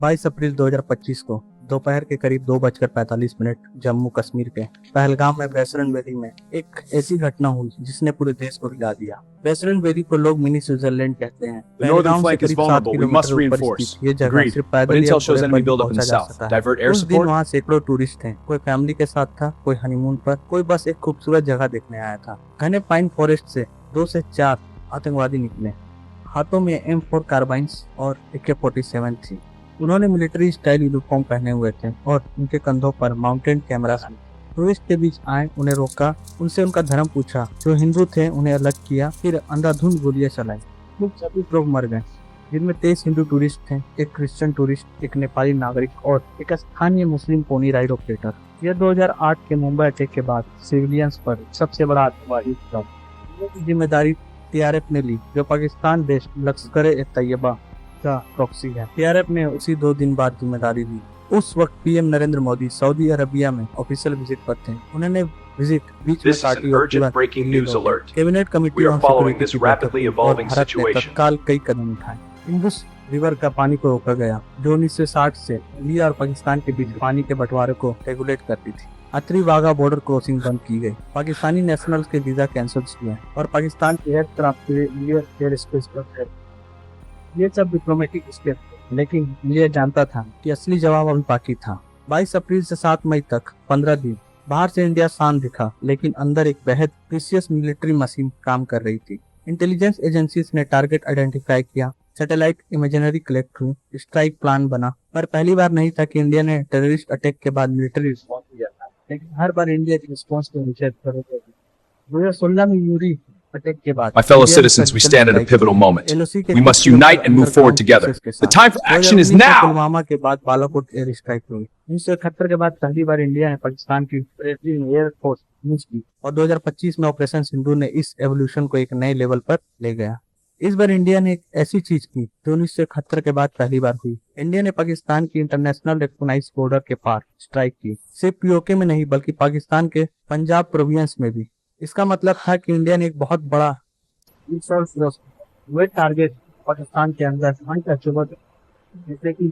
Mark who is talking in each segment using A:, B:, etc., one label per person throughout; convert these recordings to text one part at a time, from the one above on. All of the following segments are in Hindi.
A: 22 अप्रैल 2025 को दोपहर के करीब 2:45 जम्मू कश्मीर के पहलगाम में बैसरन वैली में एक ऐसी घटना हुई जिसने पूरे देश को हिला दिया। बैसरन वैली को लोग मिनी स्विट्जरलैंड कहते हैं।
B: The northern
A: पहलगाम से
B: flank is
A: करीब 7
B: vulnerable. We must
A: किलोमीटर ऊपर
B: reinforce.
A: स्थित ये जगह
B: Agreed.
A: सिर्फ
B: But
A: पैदल या
B: intel shows
A: घोड़े
B: enemy
A: पर
B: buildup in
A: पहुंचा
B: the
A: जा
B: south.
A: सकता है।
B: Divert air
A: उस दिन
B: support.
A: वहाँ सैकड़ों टूरिस्ट थे। कोई फैमिली के साथ था, कोई हनीमून पर, कोई बस एक खूबसूरत जगह देखने आया था। घने पाइन फॉरेस्ट से 2 से 4 आतंकवादी निकले। हाथों में M4 कार्बाइन्स और AK-47 थी। उन्होंने मिलिट्री स्टाइल यूनिफॉर्म पहने हुए थे और उनके कंधों पर माउंटेड कैमरास थे। टूरिस्ट के बीच आए, उन्हें रोका, उनसे उनका धर्म पूछा। जो हिंदू थे उन्हें अलग किया, फिर अंधाधुंध गोलियां चलाई। कुल 26 लोग मर गए, जिनमें 23 हिंदू टूरिस्ट थे, एक क्रिश्चियन टूरिस्ट, एक नेपाली नागरिक और एक स्थानीय मुस्लिम पोनी राइड ऑपरेटर। यह 2008 के मुंबई अटैक के बाद सिविलियंस पर सबसे बड़ा आतंकवादी था। इसकी जिम्मेदारी TRF ने ली, जो पाकिस्तान बेस्ड लश्कर-ए-तैयबा का प्रॉक्सी है। TRF ने उसी 2 दिन बाद जिम्मेदारी ली। उस वक्त PM Narendra Modi Saudi Arabia में ऑफिशियल विजिट पर थे। उन्होंने विजिट बीच में
B: This is an
A: काटी और
B: urgent breaking news alert.
A: Cabinet committee
B: We are
A: on
B: following
A: security
B: this
A: की बैठक
B: rapidly
A: हुई और
B: evolving
A: भारत ने
B: situation.
A: तत्काल कई कदम उठाए। इंडस रिवर का पानी को रोका गया, जो 1960 से इंडिया और पाकिस्तान के बीच पानी के बंटवारे को रेगुलेट करती थी। अतरी वाघा बॉर्डर क्रॉसिंग बंद की गई। पाकिस्तानी नेशनल्स के वीजा कैंसिल हुए और पाकिस्तान के एयरक्राफ्ट के लिए इंडियन एयर स्पेस पर ये सब डिप्लोमेटिक स्टेप थे, लेकिन इंडिया जानता था कि असली जवाब अभी बाकी था। 22 अप्रैल से 7 मई तक 15 दिन बाहर से इंडिया शांत दिखा, लेकिन अंदर एक बेहद प्रीशियस मिलिट्री मशीन काम कर रही थी। इंटेलिजेंस एजेंसीज ने टारगेट आइडेंटिफाई किया, सैटेलाइट इमेजिनरी कलेक्ट हुई, स्ट्राइक प्लान बना। पर पहली बार नहीं था कि इंडिया ने टेररिस्ट अटैक के बाद मिलिट्री रिस्पॉन्स दिया था, लेकिन हर बार इंडिया के रिस्पॉन्स को निषेध कर रही थी। 2016 में यूरी अटैक के बाद
B: My fellow citizens, we stand at a pivotal moment. We must unite and move forward together. The time for action is now!
A: Pulwama के बाद बालाकोट एयर स्ट्राइक हुई। 1971 के बाद पहली बार इंडिया ने पाकिस्तान की एयर फोर्स यूज की और 2025 में ऑपरेशन सिंधु ने इस एवोल्यूशन को एक नए लेवल पर ले गया। इस बार इंडिया ने एक ऐसी चीज की जो 1971 के बाद पहली बार हुई। इंडिया ने पाकिस्तान की इंटरनेशनल रिकॉग्नाइज्ड बॉर्डर के पार स्ट्राइक की, सिर्फ POK में नहीं बल्कि पाकिस्तान के पंजाब प्रोविंस में भी। इसका मतलब था कि इंडिया ने एक बहुत बड़ा वे टारगेट पाकिस्तान के अंदर अनटचेबल, जैसे कि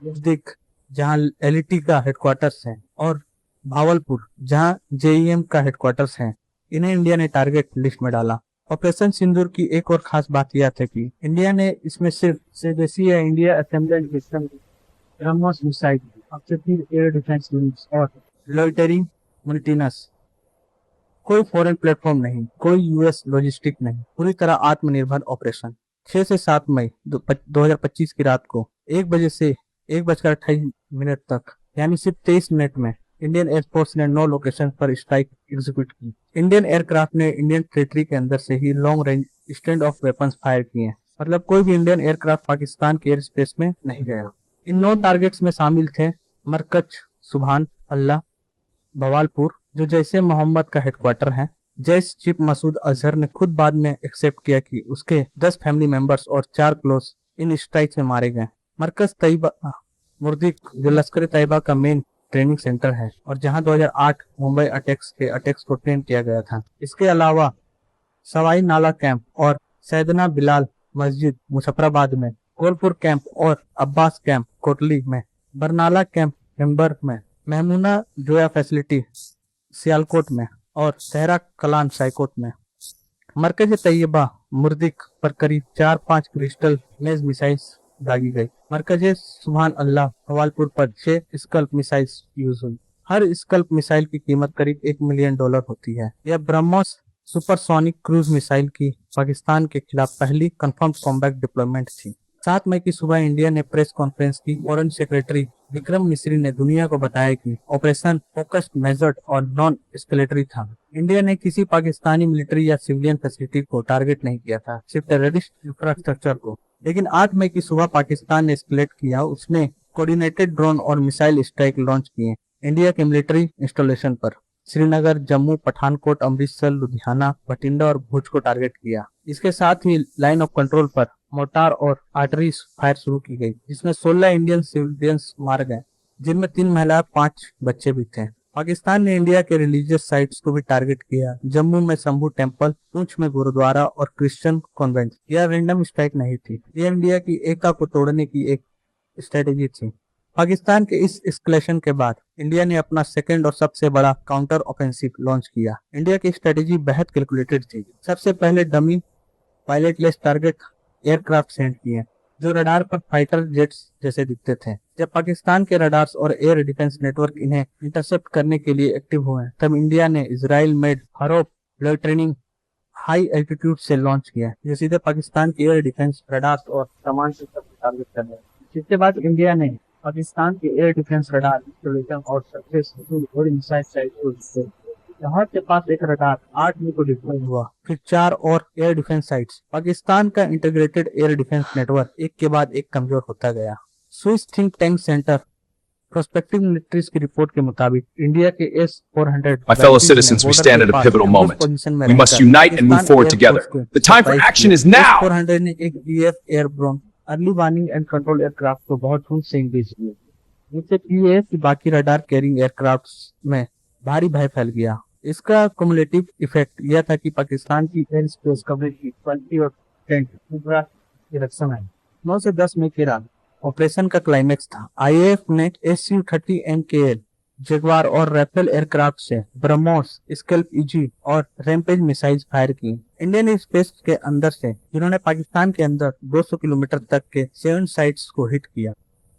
A: नजदीक जहां LET का हेडक्वार्टर्स है और भावलपुर जहां JEM का हेडक्वार्टर्स है, इन्हें इंडिया ने टारगेट लिस्ट में डाला। ऑपरेशन सिंदूर की एक और खास बात यह थी कि इंडिया ने इसमें सिर्फ स्वदेशी India assembled system BrahMos missile, air defence units और लॉइटरिंग मल्टीनस, कोई फॉरेन प्लेटफॉर्म नहीं, कोई US लॉजिस्टिक नहीं, पूरी तरह आत्मनिर्भर ऑपरेशन। 6 से 7 मई 2025 की रात को 1 बजे से 1:28 तक, यानी सिर्फ 23 मिनट में इंडियन एयरफोर्स ने 9 लोकेशन पर स्ट्राइक एग्जीक्यूट की। इंडियन एयरक्राफ्ट ने इंडियन टेरिटरी के अंदर से ही long range stand off weapons fire किए। मतलब कोई भी इंडियन एयरक्राफ्ट पाकिस्तान के एयर स्पेस में नहीं गया। इन 9 टारगेट्स में शामिल थे मरकज, सुभान अल्लाह, भवालपुर जो जैसे मोहम्मद का हेडक्वार्टर है। जैश चीफ मसूद अजहर ने खुद बाद में एक्सेप्ट किया कि उसके 10 फैमिली मेंबर्स और 4 क्लोज इन स्ट्राइक में मारे गए। मरकज तैयबा मुर्दिक जो लश्कर-ए-तैयबा का मेन ट्रेनिंग सेंटर है और जहां 2008 मुंबई अटैक्स को ट्रेन किया गया था। इसके अलावा सवाई नाला कैंप और सैदना बिलाल मस्जिद मुजफ्फराबाद में, गोलपुर कैंप और अब्बास कैंप कोटली में, बरनाला कैंप मेंबर में, महमूना जोया फैसिलिटी सियालकोट में और सहरा कलान साइकोट में। मरकज तैयबा मुर्दिक पर करीब 4-5 क्रिस्टल लेज मिसाइल्स दागी गई। मरकज सुभान अल्लाह भवालपुर पर 6 स्कल्प मिसाइल्स यूज हुई। हर स्कल्प मिसाइल की कीमत करीब $1 मिलियन होती है। यह ब्रह्मोस सुपरसोनिक क्रूज मिसाइल की पाकिस्तान के खिलाफ पहली कंफर्म कॉम्बैट डिप्लॉयमेंट थी। 7 मई की सुबह इंडिया ने प्रेस कॉन्फ्रेंस की। फॉरेन सेक्रेटरी विक्रम मिश्री ने दुनिया को बताया कि ऑपरेशन फोकस्ड, मेजर्ड और नॉन एस्केलेटरी था। इंडिया ने किसी पाकिस्तानी मिलिट्री या सिविलियन फैसिलिटी को टारगेट नहीं किया था, सिर्फ टेररिस्ट इंफ्रास्ट्रक्चर को। लेकिन 8 मई की सुबह पाकिस्तान ने एस्केलेट किया। उसने कोऑर्डिनेटेड ड्रोन और मिसाइल स्ट्राइक लॉन्च किए इंडिया के मिलिट्री इंस्टॉलेशन पर। श्रीनगर, जम्मू, पठानकोट, अमृतसर, लुधियाना, बठिंडा और भुज को टारगेट किया। इसके साथ ही लाइन ऑफ कंट्रोल पर मोर्टार और आर्टरी फायर शुरू की गई, जिसमें 16 इंडियन सिविलियंस मारे गए, जिनमें 3 महिला 5 बच्चे भी थे। पाकिस्तान ने इंडिया के रिलीजियस साइट्स को भी टारगेट किया। जम्मू में शंभू टेम्पल, पुंछ में गुरुद्वारा और क्रिश्चियन कॉन्वेंट। यह रैंडम स्ट्राइक नहीं थी, यह इंडिया की एकता को तोड़ने की एक स्ट्रेटेजी थी। पाकिस्तान के इस एस्केलेशन के बाद इंडिया ने अपना सेकंड और सबसे बड़ा काउंटर ऑफेंसिव लॉन्च किया। इंडिया की स्ट्रेटेजी बेहद कैलकुलेटेड थी। सबसे पहले डमी पायलटलेस टारगेट एयरक्राफ्ट सेंड किए जो रडार पर फाइटर जेट्स जैसे दिखते थे। जब पाकिस्तान के रडार्स और एयर डिफेंस नेटवर्क इन्हें इंटरसेप्ट करने के लिए एक्टिव हुए तब इंडिया ने इजराइल मेड हरोप ट्रेनिंग हाई एल्टीट्यूड से लॉन्च किया जो सीधे पाकिस्तान के एयर डिफेंस रडार्स और कमांड सिस्टम को टारगेट कर रहे हैं। जिसके बाद इंडिया ने पाकिस्तान के एयर डिफेंस रडार इंस्टॉलेशन और सरफेस और इनसाइड साइड को यहाँ के पास एक रडार 8 मई को डिप्लॉय हुआ, फिर 4 और एयर डिफेंस साइट्स। पाकिस्तान का इंटीग्रेटेड एयर डिफेंस नेटवर्क एक के बाद एक कमजोर होता गया। Swiss think tank centre prospective militaries की रिपोर्ट के मुताबिक इंडिया के S-400
B: My fellow citizens, we stand at a pivotal moment. We must unite and move forward together. The time for action is now!
A: S-400 ने एक DF airborne early warning and control aircraft को बहुत खून से इंगेज किया, जिससे PAF की बाकी रडार कैरिंग एयरक्राफ्ट में भारी भय फैल गया। इसका क्युमुलेटिव इफेक्ट यह था कि पाकिस्तान की एयर स्पेस कवरेज की 20 और 10 इलेक्शन है। 9 से 10 मई के रात ऑपरेशन का क्लाइमेक्स था। IAF ने Su-30 MKL जगुआर और राफेल एयरक्राफ्ट से ब्रह्मोस, स्कैल्प EG और रैम्पेज मिसाइल्स फायर की इंडियन स्पेस के अंदर से, जिन्होंने पाकिस्तान के अंदर 200 किलोमीटर तक के 7 साइट्स को हिट किया।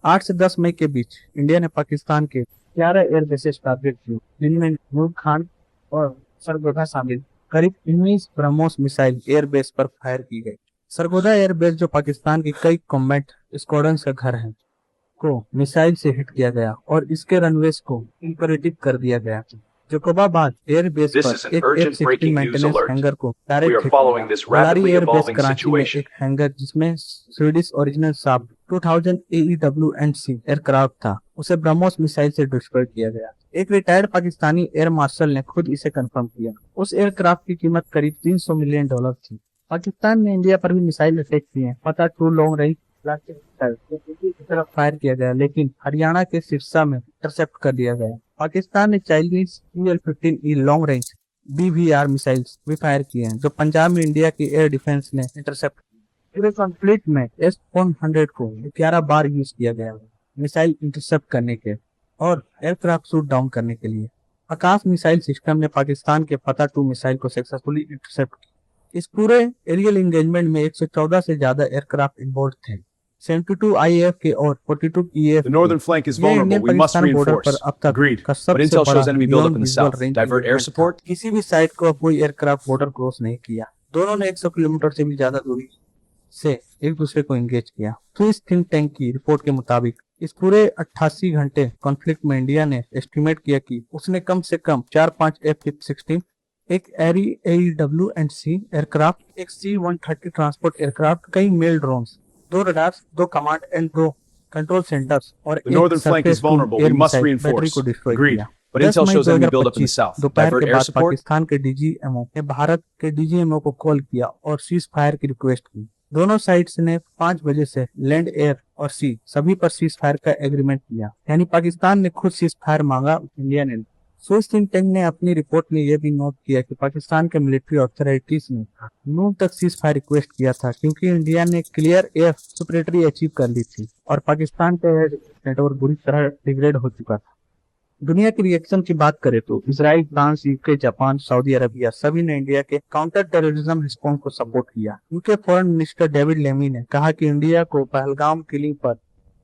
A: 8 से 10 मई के बीच इंडिया ने पाकिस्तान के 11 एयर बेसेस टारगेट किए, जिनमें नूर खान और सरगोधा शामिल। करीब 19 ब्रह्मोस मिसाइल एयरबेस पर फायर की गई। सरगोधा एयरबेस, जो पाकिस्तान की कई कॉम्बैट स्क्वाड्रंस का घर है, को मिसाइल से हिट किया गया और इसके रनवेज को इम्परेटिव कर दिया गया। जकोबाबाद एयरबेस पर एक F-16 मेंटेनेंस हैंगर को डायरेक्ट हिट किया। बलारी एयरबेस कराची में एक हैंगर जिसमें स्वीडिश ओरिजिनल साब 2000 AEW&C एयरक्राफ्ट था, उसे ब्रह्मोस मिसाइल से डिस्ट्रॉय किया गया। एक रिटायर्ड पाकिस्तानी एयर मार्शल ने खुद इसे कंफर्म किया। उस एयरक्राफ्ट की कीमत करीब $300 मिलियन थी। पाकिस्तान ने इंडिया पर भी मिसाइल अटैक किए। पता 2 लॉन्ग रेंज की तरफ फायर किया गया, लेकिन हरियाणा के सिरसा में इंटरसेप्ट कर दिया गया। पाकिस्तान ने Chinese EL-15E long range BVR missiles भी फायर किए हैं, जो पंजाब में इंडिया की एयर डिफेंस ने इंटरसेप्ट किए। पूरे कॉन्फ्लिक्ट में S-400 को 11 बार यूज किया गया मिसाइल इंटरसेप्ट करने के और एयरक्राफ्ट शूट डाउन करने के लिए। आकाश मिसाइल सिस्टम ने पाकिस्तान के फतह 2 मिसाइल को सक्सेसफुली इंटरसेप्ट किया। इस पूरे एरियल एंगेजमेंट में 114 से ज्यादा एयरक्राफ्ट इन्वॉल्व थे। 72 IAF के और 42 EAF।
B: The northern flank is vulnerable. We must reinforce. Agreed. But intel shows enemy buildup in the south. Divert air support.
A: किसी भी साइड को कोई एयरक्राफ्ट बॉर्डर क्रॉस नहीं किया। दोनों ने 100 किलोमीटर से भी ज्यादा दूरी से एक दूसरे को एंगेज किया। स्विस थिंक टैंक की रिपोर्ट के मुताबिक इस पूरे 88 घंटे कॉन्फ्लिक्ट में इंडिया ने एस्टिमेट किया कि उसने कम से कम 4-5 F-16, एक एरी AEW&C एयरक्राफ्ट, एक C-130 ट्रांसपोर्ट एयरक्राफ्ट, कई male drones, 2 radars, 2 command and 2 control centres और एक सरफेस एयर मिसाइल बैटरी को डिस्ट्रॉय किया।
B: But intel shows enemy buildup in the south.
A: दोपहर
B: Divert
A: के
B: air
A: बाद
B: support.
A: पाकिस्तान के DGMO ने भारत के DGMO को कॉल किया और सीज फायर की रिक्वेस्ट की। दोनों साइड्स ने 5 बजे से लैंड, एयर और सी सभी पर सीज फायर का एग्रीमेंट किया, यानी पाकिस्तान ने खुद सीज फायर मांगा, इंडिया ने। स्विस थिंक टैंक ने अपनी रिपोर्ट में यह भी नोट किया कि पाकिस्तान के मिलिट्री अथॉरिटीज ने नून तक सीज फायर रिक्वेस्ट किया था, क्योंकि इंडिया ने क्लियर एयर सुपरेटरी अचीव कर ली थी और पाकिस्तान का एयर नेटवर्क बुरी तरह डिग्रेड हो चुका था। दुनिया की रिएक्शन की बात करें तो Israel, France, UK, Japan, Saudi Arabia सभी ने इंडिया के काउंटर टेररिज्म रिस्पॉन्स को सपोर्ट किया। UK foreign minister David Lammy ने कहा कि इंडिया को पहलगाम किलिंग पर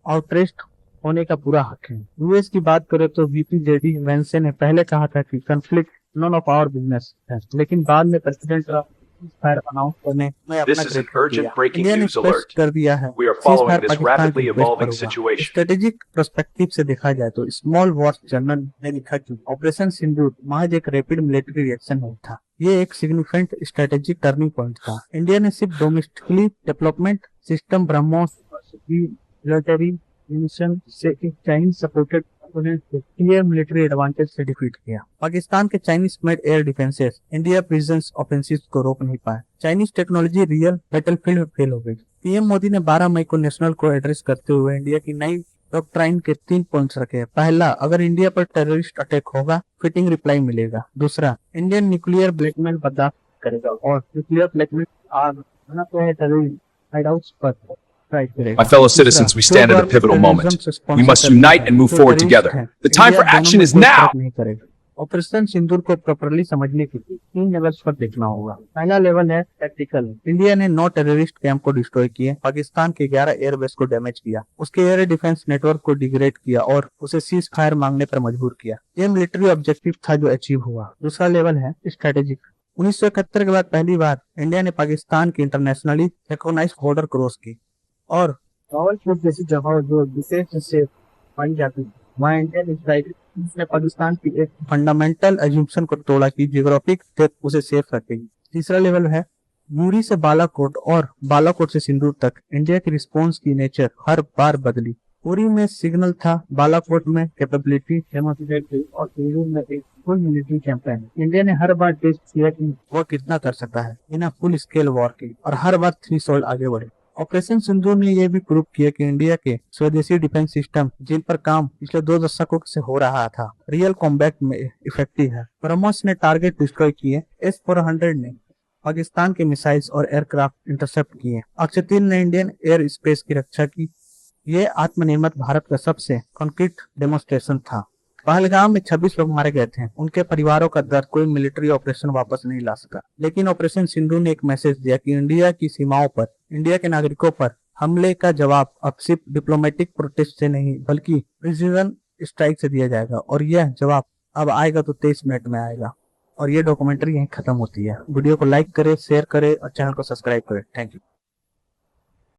A: आउटरेस्ट होने का पूरा हक है। यूएस की बात करें तो VP JD वेंस ने पहले कहा था कि conflict none of our business है, लेकिन बाद में प्रेसिडेंट ट्रंप फायर अनाउंस करने में अपना इंडिया ने स्पष्ट कर दिया है।
B: We are following this rapidly evolving situation.
A: Strategic perspective से देखा जाए तो स्मॉल वॉर्स जर्नल ने लिखा कि ऑपरेशन सिंदूर महज एक रैपिड मिलिट्री रिएक्शन नहीं था, ये एक सिग्निफिकेंट स्ट्रेटेजिक टर्निंग पॉइंट था। इंडिया ने सिर्फ domestically development system BrahMos military mission से एक Chinese supported clear military advantage से डिफीट किया। पाकिस्तान के Chinese made air defences India presence offensive को रोक नहीं पाए। चाइनीज टेक्नोलॉजी रियल बैटलफील्ड में फेल हो गई। पीएम मोदी ने 12 मई को नेशनल को एड्रेस करते हुए इंडिया की नई डॉक्ट्राइन के 3 पॉइंट्स रखे। पहला, अगर इंडिया पर टेररिस्ट अटैक होगा फिटिंग रिप्लाई मिलेगा। दूसरा, इंडियन न्यूक्लियर ब्लैकमेल बर्दाश्त करेगा और न्यूक्लियर ब्लैकमेल तो है टेररिस्ट हाइडआउट्स पर
B: My fellow citizens, we stand at a pivotal moment. We must unite and move forward together. The time for action is now!
A: Operation Sindoor को प्रॉपरली समझने के लिए 3 लेवल्स पर देखना होगा। पहला लेवल है टैक्टिकल। इंडिया ने 9 टेररिस्ट कैंप को डिस्ट्रॉय किए, पाकिस्तान के 11 एयरबेस को डैमेज किया, उसके एयर डिफेंस नेटवर्क को डिग्रेड किया और उसे सीज फायर मांगने पर मजबूर किया। यह मिलिट्री ऑब्जेक्टिव था जो अचीव हुआ। दूसरा लेवल है स्ट्रेटेजिक। 1971 के बाद पहली बार इंडिया ने पाकिस्तान की इंटरनेशनली रिकॉग्नाइज्ड बॉर्डर क्रॉस की और रावलकोट जैसी जगह जो विशेष से पाई जाती है वहाँ इंडियन स्ट्राइक ने पाकिस्तान की एक फंडामेंटल एज्यूम्पशन को तोड़ा कि जियोग्राफिक डेप्थ उसे सेफ रखेगी। तीसरा लेवल है मूरी से बालाकोट और बालाकोट से सिंदूर तक इंडिया की रिस्पॉन्स की नेचर हर बार बदली। उरी में सिग्नल था, बालाकोट में कैपेबिलिटी डेमोन्स्ट्रेट और सिंदूर में एक फुल मिलिट्री कैंपेन। इंडिया ने हर बार टेस्ट किया कि वो कितना कर सकता है बिना फुल स्केल वॉर के और हर बार थ्रीशोल्ड आगे बढ़े। ऑपरेशन सिंदूर ने यह भी प्रूव किया कि इंडिया के स्वदेशी डिफेंस सिस्टम जिन पर काम पिछले 2 दशकों से हो रहा था रियल कॉम्बैट में इफेक्टिव है। ब्रह्मोस ने टारगेट डिस्ट्रॉय किए, S-400 ने पाकिस्तान के मिसाइल्स और एयरक्राफ्ट इंटरसेप्ट किए, अक्षय-3 ने इंडियन एयर स्पेस की रक्षा की। ये आत्मनिर्भर भारत का सबसे कॉन्क्रीट डेमोन्स्ट्रेशन था। पहलगाम में 26 लोग मारे गए थे, उनके परिवारों का दर्द कोई मिलिट्री ऑपरेशन वापस नहीं ला सका। लेकिन ऑपरेशन सिंधु ने एक मैसेज दिया कि इंडिया की सीमाओं पर, इंडिया के नागरिकों पर हमले का जवाब अब सिर्फ डिप्लोमेटिक प्रोटेस्ट से नहीं बल्कि प्रिसीजन स्ट्राइक से दिया जाएगा और यह जवाब अब आएगा तो 23 मिनट में आएगा। और ये डॉक्यूमेंट्री यहीं खत्म होती है। वीडियो को लाइक करें, शेयर करें और चैनल को सब्सक्राइब करें। Thank you.